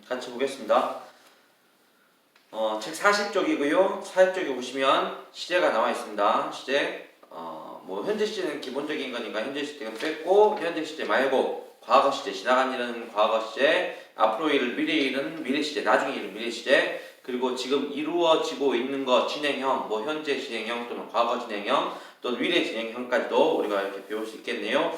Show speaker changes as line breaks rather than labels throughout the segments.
같이 보겠습니다. 책 40쪽이고요. 40쪽에 보시면 시제가 나와 있습니다. 시제. 뭐 현재 시제는 기본적인 거니까 현재 시제는 뺐고 현재 시제 말고 과거 시제, 지나간 일은 과거 시제, 앞으로 일은 미래 일은 미래 시제, 나중에 일은 미래 시제, 그리고 지금 이루어지고 있는 거 진행형, 뭐 현재 진행형 또는 과거 진행형 또는 미래 진행형까지도 우리가 이렇게 배울 수 있겠네요.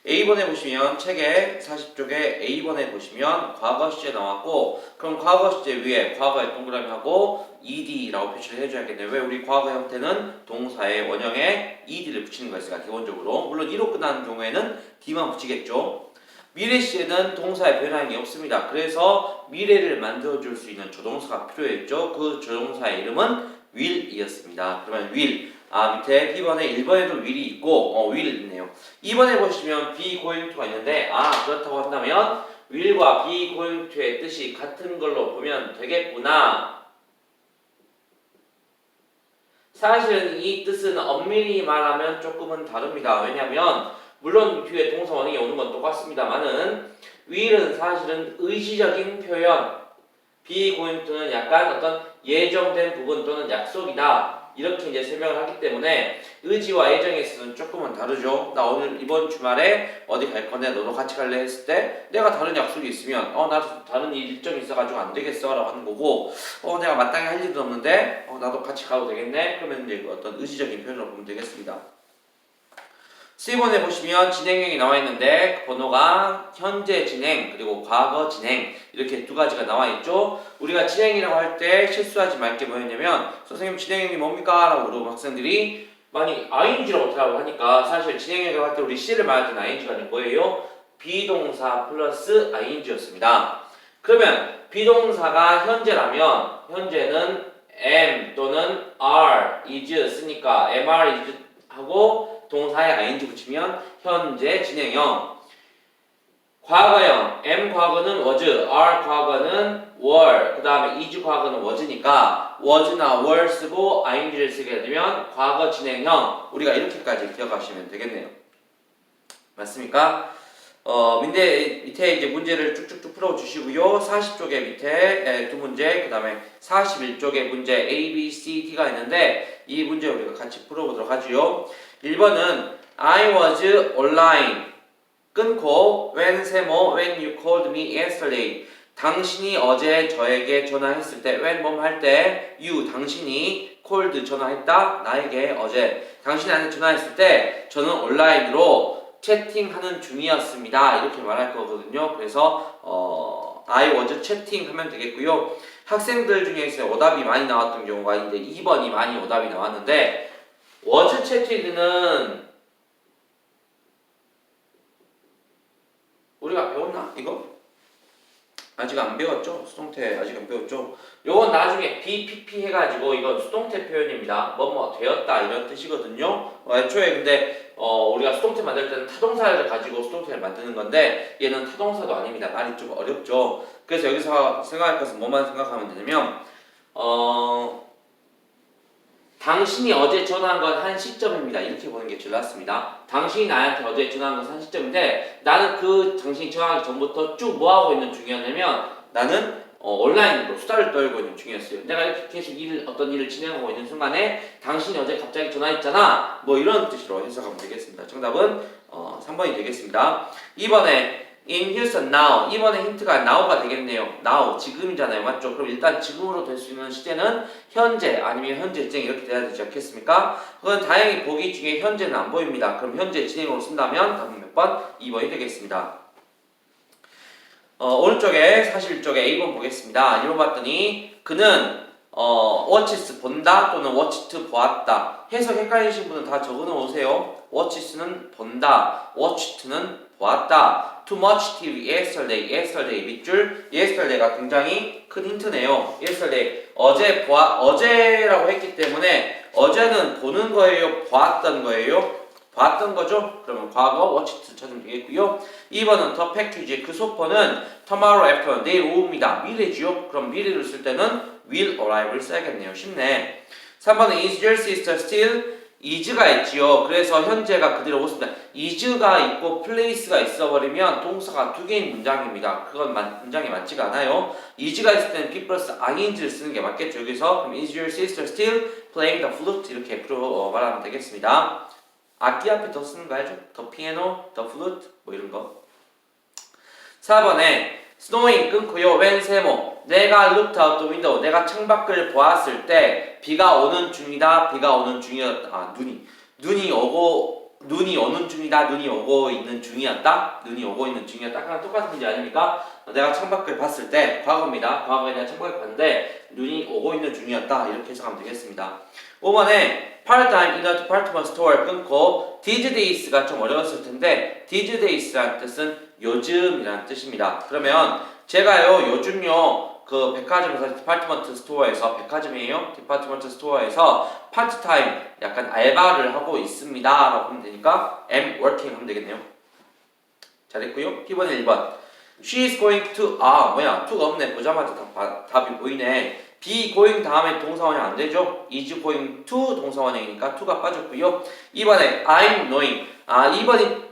A번에 보시면 책의 40쪽에 A번에 보시면 과거 시제 나왔고, 그럼 과거 시제 위에 과거의 동그라미 하고 ed라고 표시를 해줘야겠네요. 왜? 우리 과거 형태는 동사의 원형에 ed를 붙이는 거였으니까 기본적으로. 물론 e로 끝나는 경우에는 d만 붙이겠죠. 미래 시제는 동사의 변형이 없습니다. 그래서 미래를 만들어줄 수 있는 조동사가 필요했죠. 그 조동사의 이름은 will이었습니다. 그러면 will. 밑에 B번에 1번에도 will이 있고, will 있네요. 2번에 보시면 be going to가 있는데, 그렇다고 한다면 will과 be going to의 뜻이 같은 걸로 보면 되겠구나. 사실은 이 뜻은 엄밀히 말하면 조금은 다릅니다. 왜냐면 물론 뒤에 동사 원형이 오는 건 똑같습니다만은 will은 사실은 의지적인 표현, be going to는 약간 어떤 예정된 부분 또는 약속이다. 이렇게 이제 설명을 하기 때문에 의지와 예정에 있어서는 조금은 다르죠. 나 오늘 이번 주말에 어디 갈 건데 너도 같이 갈래 했을 때 내가 다른 약속이 있으면 나도 다른 일정이 있어가지고 안 되겠어 라고 하는 거고, 내가 마땅히 할 일도 없는데 나도 같이 가도 되겠네? 그러면 이제 어떤 의지적인 표현으로 보면 되겠습니다. C번에 보시면 진행형이 나와 있는데 그 번호가 현재 진행 그리고 과거 진행 이렇게 두 가지가 나와 있죠. 우리가 진행이라고 할 때 실수하지 말 게 뭐였냐면 선생님 진행형이 뭡니까? 라고 물어보면 학생들이 많이 ing라고 대답을 하니까 사실 진행형이라고 할 때 우리 C를 말할 때는 ing가 아닌 뭐예요? 비동사 플러스 ing였습니다. 그러면 비동사가 현재라면 현재는 am 또는 are, is 쓰니까 mr, is 하고 동사에 ing 붙이면 현재 진행형. 과거형 am 과거는 was, are 과거는 were, 그 다음에 is 과거는 was니까 was나 were 쓰고 ing를 쓰게 되면 과거 진행형. 우리가 이렇게까지 기억하시면 되겠네요. 맞습니까? 밑에 이제 문제를 쭉쭉쭉 풀어주시고요. 40쪽에 밑에 두 문제, 그 다음에 41쪽에 문제 A, B, C, D가 있는데 이 문제 우리가 같이 풀어보도록 하지요. 1번은 I was online 끊고 when 세모 when you called me yesterday. 당신이 어제 저에게 전화했을 때 when 뭐 할 때 you 당신이 called 전화했다 나에게 어제 당신이 나한테 전화했을 때 저는 온라인으로 채팅하는 중이었습니다. 이렇게 말할 거거든요. 그래서 I was chatting 하면 되겠고요. 학생들 중에서 오답이 많이 나왔던 경우가 이제 2번이 많이 오답이 나왔는데 was chatting는 우리가 배웠나? 이거? 아직 안 배웠죠? 수동태 아직 안 배웠죠? 요건 나중에 BPP 해가지고 이건 수동태 표현입니다. 뭐뭐 되었다 이런 뜻이거든요. 애초에 근데 우리가 수동태 만들 때는 타동사를 가지고 수동태를 만드는 건데 얘는 타동사도 아닙니다. 말이 좀 어렵죠. 그래서 여기서 생각할 것은 뭐만 생각하면 되냐면 당신이 어제 전화한 건 한 시점입니다. 이렇게 보는 게 제일 낫습니다. 당신이 나한테 어제 전화한 건 한 시점인데 나는 그 당신이 전화하기 전부터 쭉 뭐하고 있는 중이었냐면 나는 온라인으로 수다를 떨고 있는 중이었어요. 내가 이렇게 계속 어떤 일을 진행하고 있는 순간에 당신이 어제 갑자기 전화했잖아. 뭐 이런 뜻으로 해석하면 되겠습니다. 정답은 3번이 되겠습니다. 2번에 in Houston now. 이번에 힌트가 now가 되겠네요. now 지금이잖아요. 맞죠? 그럼 일단 지금으로 될 수 있는 시제는 현재 아니면 현재증 이렇게 돼야 되지 않겠습니까? 그건 다행히 보기 중에 현재는 안 보입니다. 그럼 현재 진행으로 쓴다면 답은 몇 번? 2번이 되겠습니다. 오른쪽에 41쪽에 A번 보겠습니다. 1번 봤더니 그는 watches 본다 또는 watched 보았다. 해석 헷갈리신 분은 다 적어 놓으세요. watches는 본다, watched는 보았다. Too much TV yesterday. yesterday 밑줄 yesterday가 굉장히 큰 힌트네요. yesterday 어제라고 했기 때문에 어제는 보는 거예요, 보았던 거예요? 봤던 거죠? 그러면 과거 watched 찾으면 되겠고요. 2번은 the package 그 소포는 tomorrow after 내일 오후입니다. 미래지요? 그럼 미래를 쓸 때는 will arrive를 써야겠네요. 쉽네. 3번은 is your sister still is가 있지요. 그래서 현재가 그대로 오습니다. is가 있고 place가 있어버리면 동사가 두 개인 문장입니다. 그건 문장이 맞지가 않아요. is가 있을 때는 be 플러스 ing를 쓰는 게 맞겠죠. 여기서 그럼 is your sister still playing the flute? 이렇게 말하면 되겠습니다. 악기 앞에 더 쓰는 거 알죠? the piano, the flute 뭐 이런 거. 4번에 snowing 끊고요. when 세모 내가 looked out the window 내가 창밖을 보았을 때 비가 오는 중이다. 비가 오는 중이었다. 눈이 오는 중이다. 눈이 오고 있는 중이었다. 눈이 오고 있는 중이었다. 그냥 똑같은 문제 아닙니까? 내가 창밖을 봤을 때 과거입니다. 과거에 내가 창밖을 봤는데 눈이 오고 있는 중이었다. 이렇게 해석하면 되겠습니다. 5번에 part-time in a department store 끊고 these days가 좀 어려웠을 텐데 these days라는 뜻은 요즘이라는 뜻입니다. 그러면 제가요 요즘요 그 백화점에서 디파트먼트 스토어에서 백화점이에요. 디파트먼트 스토어에서 파트타임 약간 알바를 하고 있습니다 라고 하면 되니까 am working 하면 되겠네요. 잘했고요. B번에 1번 She is going to to가 없네. 보자마자 답이 보이네. be going 다음에 동사원이 안 되죠. is going to 동사원이니까 to가 빠졌고요. 2번에 I'm knowing 2번이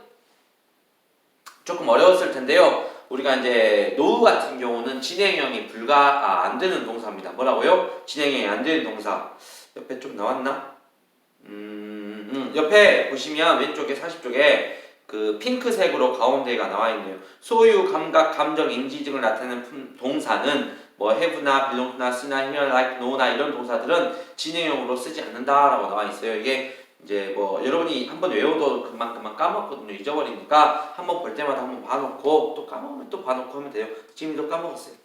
조금 어려웠을 텐데요. 우리가 이제 know 같은 경우는 진행형이 안 되는 동사입니다. 뭐라고요? 진행형이 안 되는 동사. 옆에 좀 나왔나? 옆에 보시면 왼쪽에 40쪽에 그 핑크색으로 가운데가 나와 있네요. 소유, 감각, 감정, 인지 등을 나타내는 동사는 뭐 have나 belong나 see나 hear, like, know나 이런 동사들은 진행형으로 쓰지 않는다라고 나와 있어요. 이게 이제 뭐 여러분이 한번 외워도 금방 까먹거든요. 잊어버리니까 한번 볼 때마다 한번 봐놓고 또 까먹으면 또 봐놓고 하면 돼요. 지금도 까먹었어요.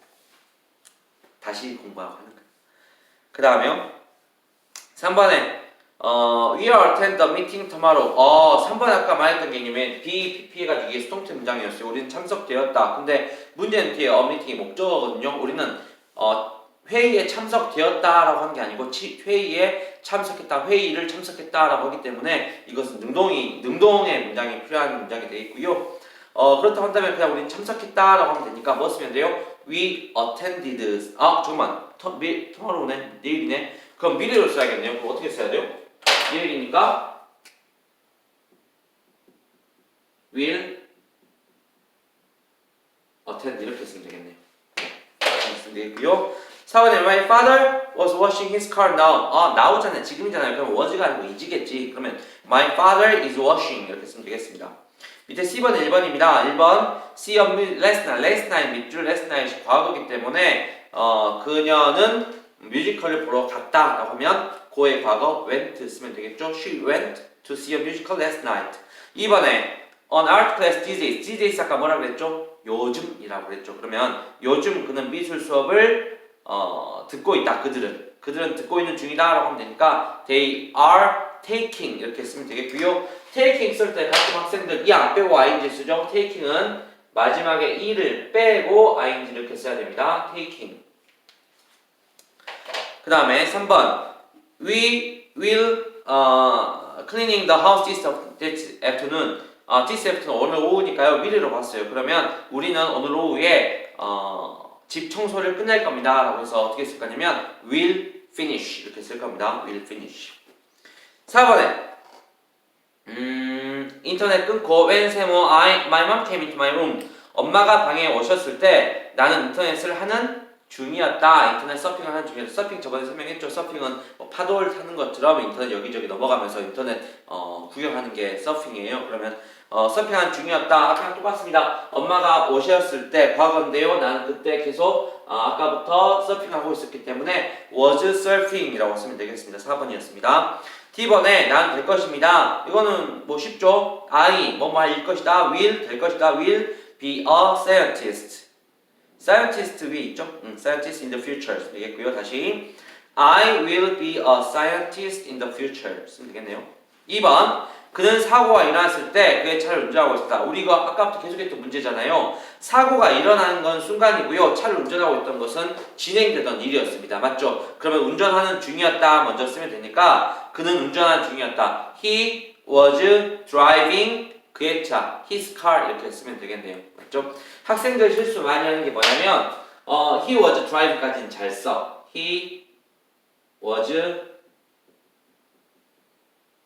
다시 공부하고 하는 거예요. 그 다음에요. 3번에 we are attend the meeting tomorrow. 3번 아까 말했던 개념에 be, pp가 이게 수동태 문장이었어요. 우리는 참석되었다. 근데 문제는 뒤에 meeting이 목적어거든요. 우리는 회의에 참석되었다라고 하는 게 아니고 회의에 참석했다, 회의를 참석했다라고 하기 때문에 이것은 능동의 문장이 필요한 문장이 되겠고요. 그렇다고 한다면 그냥 우리는 참석했다라고 하면 되니까 뭐 쓰면 돼요? We attended. 잠깐만. tomorrow네. 내일이네. 그럼 미래로 써야겠네요. 그럼 어떻게 써야 돼요? 내일이니까 will attend 이렇게 쓰면 되겠네요. 쓰면 되겠고요. 4번에 my father was washing his car now. now잖아요. 지금이잖아요. 그럼 was가 아니고 is겠지. 그러면 my father is washing 이렇게 쓰면 되겠습니다. 밑에 C번은 1번입니다. 1번 see a last night 밑줄 last night이 과거이기 때문에 그녀는 뮤지컬을 보러 갔다 라고 하면 고의 과거 went 쓰면 되겠죠. She went to see a musical last night. 2번에 on art class these days. these days 아까 뭐라고 그랬죠? 요즘이라고 그랬죠. 그러면 요즘 그는 미술 수업을 듣고 있다. 그들은 듣고 있는 중이다 라고 하면 되니까 they are taking 이렇게 쓰면 되겠고요. taking 쓸 때 가끔 학생들 이 안 빼고 ing 쓰죠. taking은 마지막에 e를 빼고 ing 이렇게 써야 됩니다. taking. 그 다음에 3번 we will cleaning the house this afternoon. this afternoon 오늘 오후니까요. 미래로 봤어요. 그러면 우리는 오늘 오후에 집 청소를 끝낼 겁니다 라고 해서 어떻게 쓸 거냐면 will finish 이렇게 쓸 겁니다. will finish. 4번에 인터넷 끊고 when 세모 my mom came into my room. 엄마가 방에 오셨을 때 나는 인터넷을 하는 중이었다. 인터넷 서핑을 하는 중이었다. 서핑 저번에 설명했죠. 서핑은 뭐 파도를 타는 것처럼 인터넷 여기저기 넘어가면서 인터넷 구경하는 게 서핑이에요. 그러면 서핑하는 중이었다. 아까랑 똑같습니다. 엄마가 오셨을 때 과거인데요. 나는 그때 계속 아까부터 서핑하고 있었기 때문에 was surfing이라고 쓰면 되겠습니다. 4번이었습니다. D번에 난 될 것입니다. 이거는 뭐 쉽죠? I 뭐뭐 할 것이다. will 될 것이다. will be a scientist. scientist 위 있죠? scientist in the future 되겠고요. 다시 I will be a scientist in the future 쓰면 되겠네요. 2번 그는 사고가 일어났을 때 그의 차를 운전하고 있었다. 우리가 아까부터 계속했던 문제잖아요. 사고가 일어나는 건 순간이고요. 차를 운전하고 있던 것은 진행되던 일이었습니다. 맞죠? 그러면 운전하는 중이었다 먼저 쓰면 되니까 그는 운전하는 중이었다. He was driving 그의 차, his car 이렇게 쓰면 되겠네요. 맞죠? 학생들 실수 많이 하는 게 뭐냐면 he was driving까지는 잘 써. He was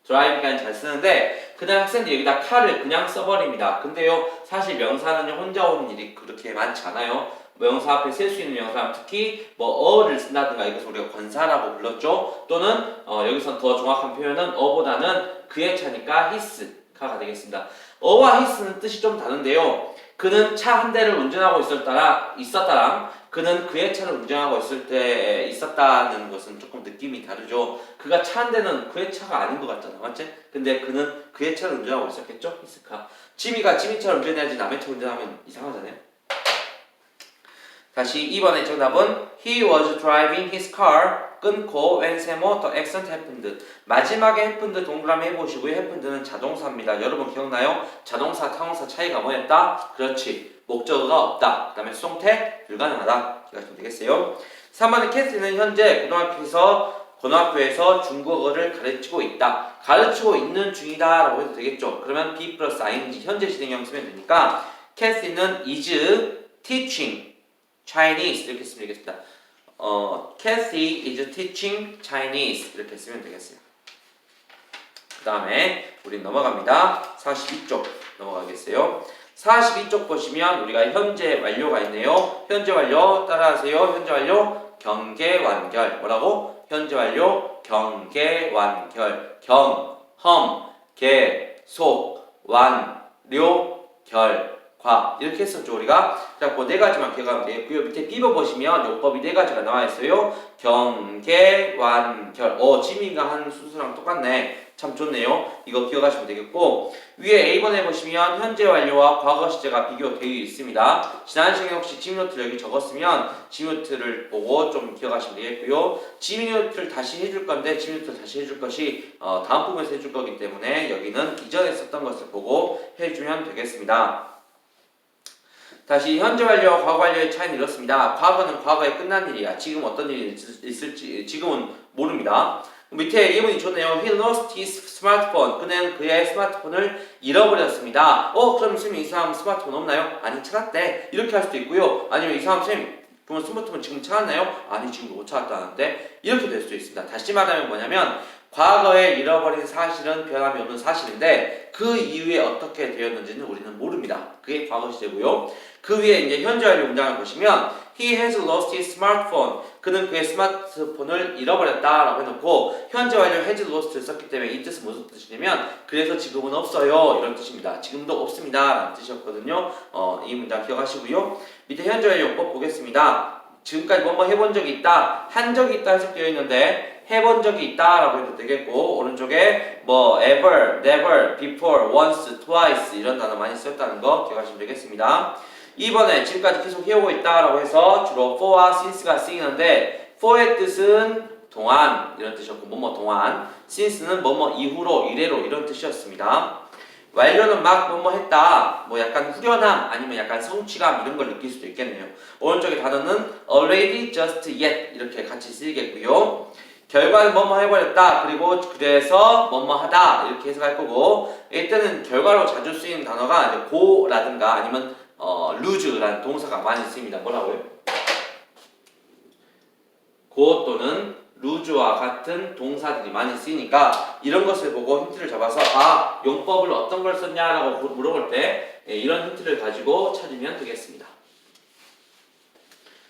드라이브까지 잘 쓰는데 그다음 학생들이 여기다 car를 그냥 써버립니다. 근데요 사실 명사는요 혼자 오는 일이 그렇게 많지 않아요. 명사 앞에 쓸 수 있는 명사 특히 뭐 어를 쓴다든가 이것을 우리가 권사라고 불렀죠. 또는 여기서 더 정확한 표현은 어보다는 그의 차니까 his가 되겠습니다. 어와 his는 뜻이 좀 다른데요. 그는 차 한 대를 운전하고 있었다랑 그는 그의 차를 운전하고 있을 때 있었다는 것은 조금 느낌이 다르죠. 그가 차 한 대는 그의 차가 아닌 것 같잖아, 맞지? 근데 그는 그의 차를 운전하고 있었겠죠? 히스카. 지미가 지미 차를 운전해야지 남의 차 운전하면 이상하잖아요. 다시 2번의 정답은 He was driving his car 끊고 when 세모 the accident happened. 마지막에 happened 동그라미 해보시고요. happened는 자동사입니다. 여러분 기억나요? 자동사, 타동사 차이가 뭐였다? 그렇지. 목적어가 없다. 그 다음에 수동태 불가능하다. 기억하시면 되겠어요. 3번의 캐스는 현재 고등학교에서 중국어를 가르치고 있다. 가르치고 있는 중이다 라고 해도 되겠죠. 그러면 be 플러스 ing 현재 진행형 쓰면 되니까 캐스는 is teaching Chinese 이렇게 쓰면 되겠습니다. Kathy is teaching Chinese 이렇게 쓰면 되겠어요. 그 다음에 우리 넘어갑니다. 42쪽 넘어가겠어요. 42쪽 보시면 우리가 현재 완료가 있네요. 현재 완료 따라하세요. 현재 완료 경계 완결 뭐라고? 현재 완료 경계 완결 경험 계속 완료 결 과 이렇게 했었죠 우리가. 그래갖고 네 가지만 기억하면 되겠고요. 밑에 비버 보시면 요법이 네 가지가 나와 있어요. 경계 완결. 지민이가 한 순서랑 똑같네. 참 좋네요. 이거 기억하시면 되겠고 위에 A번에 보시면 현재 완료와 과거 시제가 비교되어 있습니다. 지난 시간에 혹시 지민노트를 여기 적었으면 지민노트를 보고 좀 기억하시면 되겠고요. 지민노트를 다시 해줄 건데 지민노트를 다시 해줄 것이 다음 부분에서 해줄 거기 때문에 여기는 이전에 썼던 것을 보고 해주면 되겠습니다. 다시 현재 완료와 과거 완료의 차이는 이렇습니다. 과거는 과거에 끝난 일이야. 지금 어떤 일이 있을지 지금은 모릅니다. 밑에 예문이 좋네요. He lost his smartphone. 그는 그의 스마트폰을 잃어버렸습니다. 그럼 쌤이 이 사람 스마트폰 없나요? 아니 찾았대. 이렇게 할 수도 있고요. 아니면 이 사람 쌤 그럼 스마트폰 지금 찾았나요? 아니 지금 못 찾았다는데 이렇게 될 수도 있습니다. 다시 말하면 뭐냐면 과거에 잃어버린 사실은 변함이 없는 사실인데 그 이후에 어떻게 되었는지는 우리는 모릅니다. 그게 과거 시제고요. 그 위에 이제 현재 완료 문장을 보시면 He has lost his smartphone. 그는 그의 스마트폰을 잃어버렸다라고 해놓고 현재 완료 has lost를 썼기 때문에 이 뜻은 무슨 뜻이냐면 그래서 지금은 없어요 이런 뜻입니다. 지금도 없습니다 라는 뜻이었거든요. 이 문장 기억하시고요. 밑에 현재 완료 용법 보겠습니다. 지금까지 뭐뭐 해본 적이 있다, 한 적이 있다 해석되어 있는데 해본 적이 있다 라고 해도 되겠고 오른쪽에 뭐 ever, never, before, once, twice 이런 단어 많이 썼다는 거 기억하시면 되겠습니다. 2번에 지금까지 계속 해오고 있다 라고 해서 주로 for와 since가 쓰이는데 for의 뜻은 동안 이런 뜻이었고 뭐뭐 동안, since는 뭐뭐 이후로 이래로 이런 뜻이었습니다. 완료는 막 뭐뭐 했다, 뭐 약간 후련함 아니면 약간 성취감 이런 걸 느낄 수도 있겠네요. 오른쪽의 단어는 already, just yet 이렇게 같이 쓰이겠고요. 결과는 뭐뭐 해버렸다 그리고 그래서 뭐뭐 하다 이렇게 해석할 거고 이때는 결과로 자주 쓰이는 단어가 이제 go라든가 아니면 lose라는 동사가 많이 쓰입니다. 뭐라고요? go 또는 lose와 같은 동사들이 많이 쓰이니까 이런 것을 보고 힌트를 잡아서 용법을 어떤 걸 썼냐라고 물어볼 때 이런 힌트를 가지고 찾으면 되겠습니다.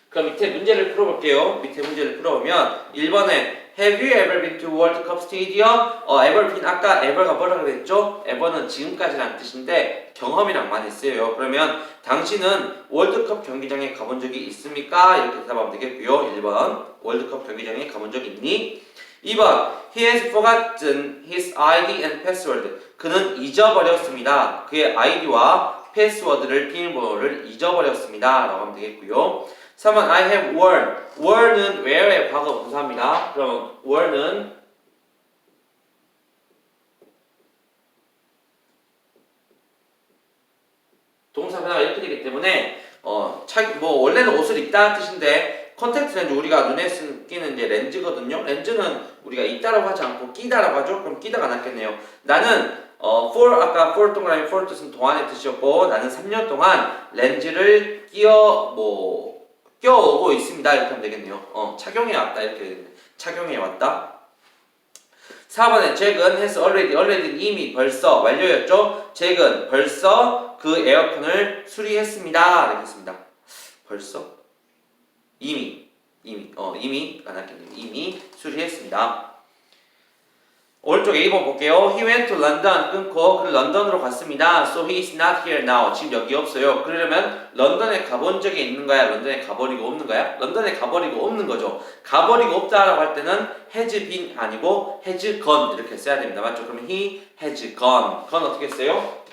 그럼 밑에 문제를 풀어볼게요. 밑에 문제를 풀어보면 1번에 Have you ever been to World Cup Stadium? ever been 아까 ever가 뭐라고 그랬죠? ever는 지금까지라는 뜻인데 경험이랑 많이 쓰여요. 그러면 당신은 월드컵 경기장에 가본 적이 있습니까? 이렇게 대답하면 되겠고요. 1번 월드컵 경기장에 가본 적 있니? 2번 He has forgotten his ID and password. 그는 잊어버렸습니다. 그의 아이디와 패스워드를 비밀번호를 잊어버렸습니다. 라고 하면 되겠고요. 3번 I have worn. worn은 wear의 과거 분사입니다. 그럼 worn은 동사 변화가 이렇게 되기 때문에 원래는 옷을 입다는 뜻인데 컨택트 렌즈 우리가 눈에 끼는 이제 렌즈거든요. 렌즈는 우리가 입다라고 하지 않고 끼다라고 하죠. 그럼 끼다가 낫겠네요. 나는 아까 for 동그라미 for 뜻은 동안의 뜻이었고 나는 3년 동안 렌즈를 껴오고 있습니다. 이렇게 하면 되겠네요. 착용해 왔다 이렇게 되겠네. 착용해 왔다. 4번에 잭은 has already 이미 벌써 완료였죠. 잭은 벌써 그 에어컨을 수리했습니다. 이렇게 했습니다. 벌써? 이미 안 할게요. 이미 수리했습니다. 오른쪽 A번 볼게요. He went to London 끊고 그는 런던으로 갔습니다. So he is not here now. 지금 여기 없어요. 그러려면 런던에 가본 적이 있는 거야? 런던에 가버리고 없는 거야? 런던에 가버리고 없는 거죠. 가버리고 없다라고 할 때는 has been 아니고 has gone 이렇게 써야 됩니다. 맞죠? 그러면 he has gone. gone 어떻게 써요?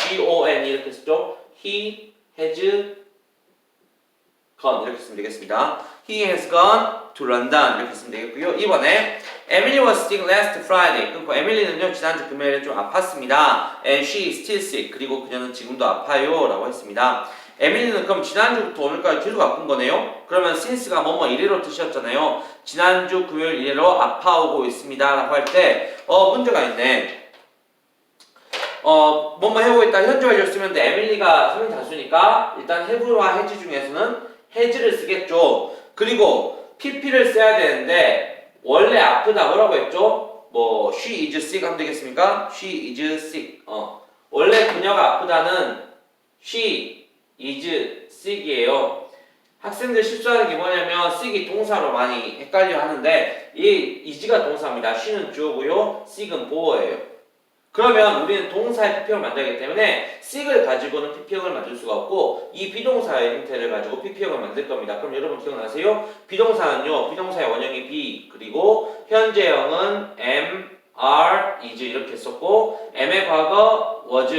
G-O-N 이렇게 쓰죠? He has gone 이렇게 쓰면 되겠습니다. He has gone to London 이렇게 쓰면 되겠고요. 이번에 Emily was sick last Friday. 끊고 에밀리는요 지난주 금요일에 좀 아팠습니다. And she is still sick. 그리고 그녀는 지금도 아파요 라고 했습니다. 에밀리는 그럼 지난주부터 오늘까지 계속 아픈 거네요? 그러면 since가 뭐뭐 이래로 뜻이었잖아요. 지난주 금요일 이래로 아파오고 있습니다 라고 할 때 문제가 있네. 뭐뭐 해보고 있다 현재 완료 쓰면 돼. 에밀리가 성인 다수니까 일단 have와 has 중에서는 has를 쓰겠죠. 그리고 pp를 써야 되는데 원래 아프다 뭐라고 했죠? 뭐 she is sick 하면 되겠습니까? she is sick. 원래 그녀가 아프다는 she is sick이에요. 학생들 실수하는 게 뭐냐면 sick이 동사로 많이 헷갈려 하는데 이 is가 동사입니다. she는 주어고요. sick은 보어예요. 그러면 우리는 동사의 PP형을 만들기 때문에 sick을 가지고는 PP형을 만들 수가 없고 이 비동사의 형태를 가지고 PP형을 만들 겁니다. 그럼 여러분 기억나세요? 비동사는요. 비동사의 원형이 be 그리고 현재형은 am, are, is 이렇게 썼고 am의 과거 was,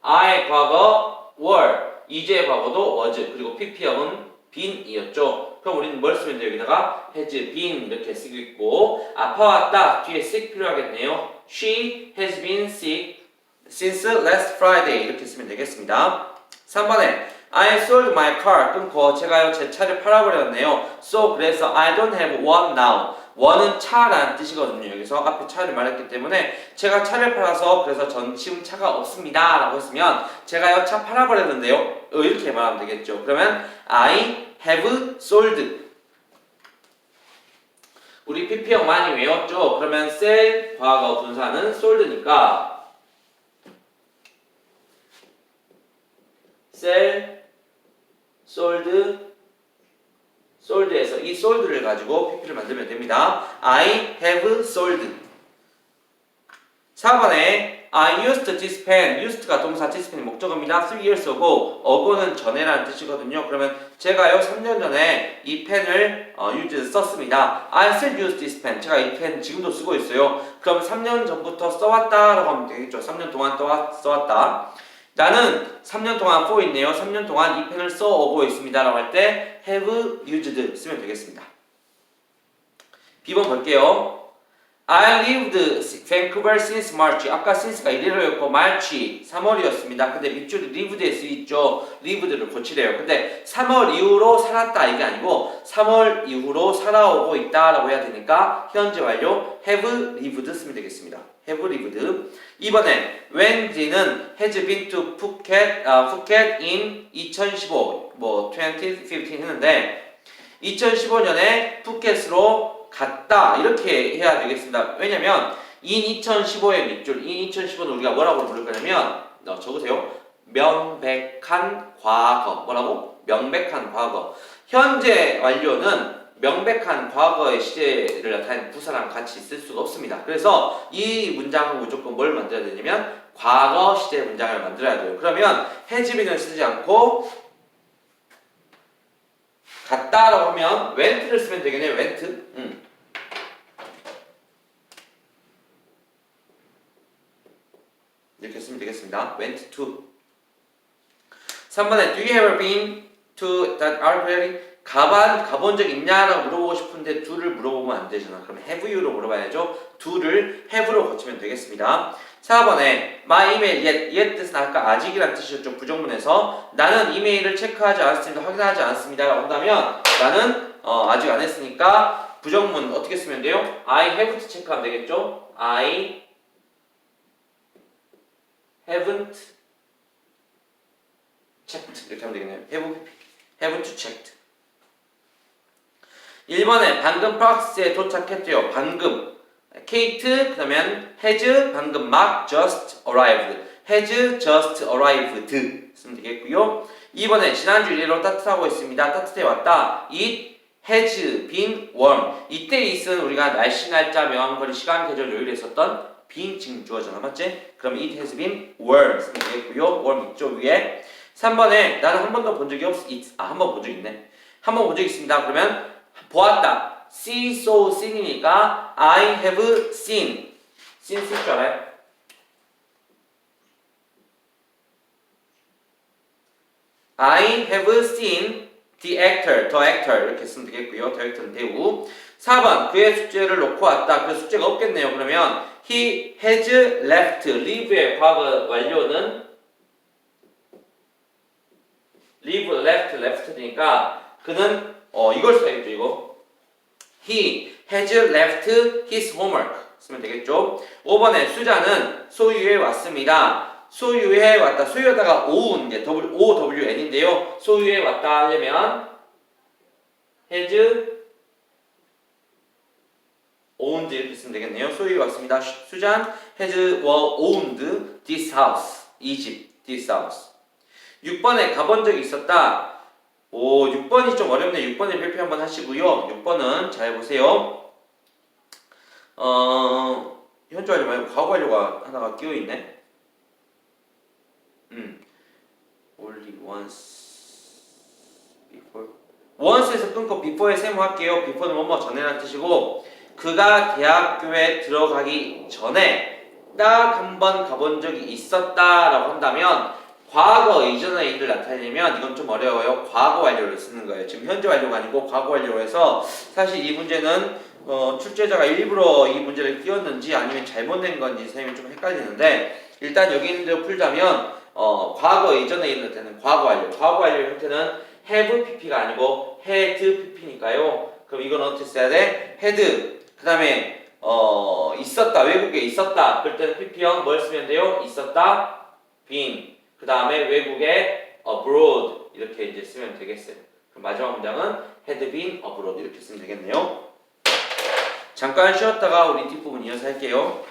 are의 과거 were, is의 과거도 was 그리고 PP형은 been이었죠. 그럼 우리는 뭘 쓰면 돼요? 여기다가 has been 이렇게 쓰고 있고 아파왔다 뒤에 sick 필요하겠네요. She has been sick since last Friday 이렇게 쓰면 되겠습니다. 3번에 I sold my car 끊고 제가요 제 차를 팔아버렸네요. So 그래서 I don't have one now. one은 차라는 뜻이거든요. 여기서 앞에 차를 말했기 때문에 제가 차를 팔아서 그래서 전 지금 차가 없습니다 라고 했으면 제가요 차 팔아버렸는데요 이렇게 말하면 되겠죠. 그러면 I have sold 우리 PP형 많이 외웠죠? 그러면 sell 과거 분사는 sold니까 sell, sold, sold에서 이 sold를 가지고 PP를 만들면 됩니다. I have sold 4번에 I used this pen. used가 동사, this pen이 목적어입니다. 3 years ago. ago는 전에라는 뜻이거든요. 그러면 제가요 3년 전에 이 펜을 used 썼습니다. I still use this pen. 제가 이 펜 지금도 쓰고 있어요. 그럼 3년 전부터 써왔다라고 하면 되겠죠. 3년 동안 써왔다. 나는 3년 동안 for 있네요. 3년 동안 이 펜을 써오고 있습니다. 라고 할 때 have used 쓰면 되겠습니다. B번 볼게요. I lived Vancouver since March. 아까 since가 1일로였고 March 3월이었습니다. 근데 밑줄이 lived에 쓰이죠. lived를 고치래요. 근데 3월 이후로 살았다 이게 아니고 3월 이후로 살아오고 있다라고 해야 되니까 현재 완료 have lived 쓰면 되겠습니다. have lived. 이번에 when는 has been to Phuket in 2015 2015 했는데 2015년에 푸켓으로 갔다 이렇게 해야 되겠습니다. 왜냐면 in 2015의 밑줄 in 2015는 우리가 뭐라고 부를 거냐면 적으세요. 명백한 과거. 뭐라고? 명백한 과거. 현재 완료는 명백한 과거의 시제를 나타내는 부사랑 같이 쓸 수가 없습니다. 그래서 이 문장은 무조건 뭘 만들어야 되냐면 과거 시제 문장을 만들어야 돼요. 그러면 has been을 쓰지 않고 갔다라고 하면 went를 쓰면 되겠네요. went. 이렇게 쓰면 되겠습니다. went to. 3번에 do you ever been to that art gallery? 가본 적 있냐라고 물어보고 싶은데 do를 물어보면 안 되잖아. 그럼 have you로 물어봐야죠. do를 have로 고치면 되겠습니다. 4번에 my email yet 뜻은 아까 아직이라는 뜻이었죠. 부정문에서 나는 이메일을 체크하지 않았습니다. 확인하지 않았습니다. 라고 한다면 나는 아직 안 했으니까 부정문 어떻게 쓰면 돼요? I haven't 체크하면 되겠죠. I haven't checked 이렇게 하면 되겠네요. haven't checked. 1번에 방금 프락스에 도착했대요. 방금 Kate 그러면 has 방금 막 just arrived. has just arrived 쓰면 되겠고요. 2번에 지난주 일로 따뜻하고 있습니다. 따뜻해 왔다. It has been warm. 이때 it은 우리가 날씨, 날짜, 명함거리, 시간, 계절, 요일에 썼던 비인칭 주어잖아. 맞지? 그럼 it has been warm 쓰면 되겠고요. warm 있죠 위에. 3번에 나는 한 번도 본 적이 없어. 한 번 본 적 있네. 한 번 본 적 있습니다. 그러면 보았다. see, saw, seen이니까 I have seen. seen 쓸 줄 알아요? I have seen the actor 이렇게 쓰면 되겠고요. the actor는 배우. 4번 그의 숙제를 놓고 왔다. 그 숙제가 없겠네요. 그러면 he has left. leave의 과거 완료는 leave, left니까 그는 이걸 써야겠죠. 이거 he has left his homework 쓰면 되겠죠. 5번에 수자는 소유에 왔습니다. 소유에 왔다. 소유에다가 own, 이제 OWN인데요. 소유에 왔다 하려면 has owned 이렇게 쓰면 되겠네요. 소유에 왔습니다. 수잔 has owned this house. 이 집, this house. 6번에 가본 적이 있었다. 6번이 좀 어렵네. 6번에 발표 한번 하시고요. 6번은 잘 보세요. 현재 완료 말고 과거 완료가 하나가 끼어있네. only once before. once에서 끊고 before에 세모할게요. before는 뭐뭐 전에라는 뜻이고 그가 대학교에 들어가기 전에 딱 한 번 가본 적이 있었다라고 한다면 과거 이전의 일을 나타내려면 이건 좀 어려워요. 과거 완료를 쓰는 거예요. 지금 현재 완료가 아니고 과거 완료로 해서 사실 이 문제는 출제자가 일부러 이 문제를 띄웠는지 아니면 잘못 낸 건지 선생님이 좀 헷갈리는데 일단 여기 있는 대로 풀자면 과거 이전의 일을 나타내는 과거 완료. 과거 완료 형태는 have pp가 아니고 had pp니까요. 그럼 이건 어떻게 써야 돼? had. 그 다음에 있었다. 외국에 있었다. 그럴 때는 pp형 뭘 쓰면 돼요? 있었다. been. 그 다음에 외국에 abroad 이렇게 이제 쓰면 되겠어요. 그럼 마지막 문장은 had been abroad 이렇게 쓰면 되겠네요. 잠깐 쉬었다가 우리 뒷부분 이어서 할게요.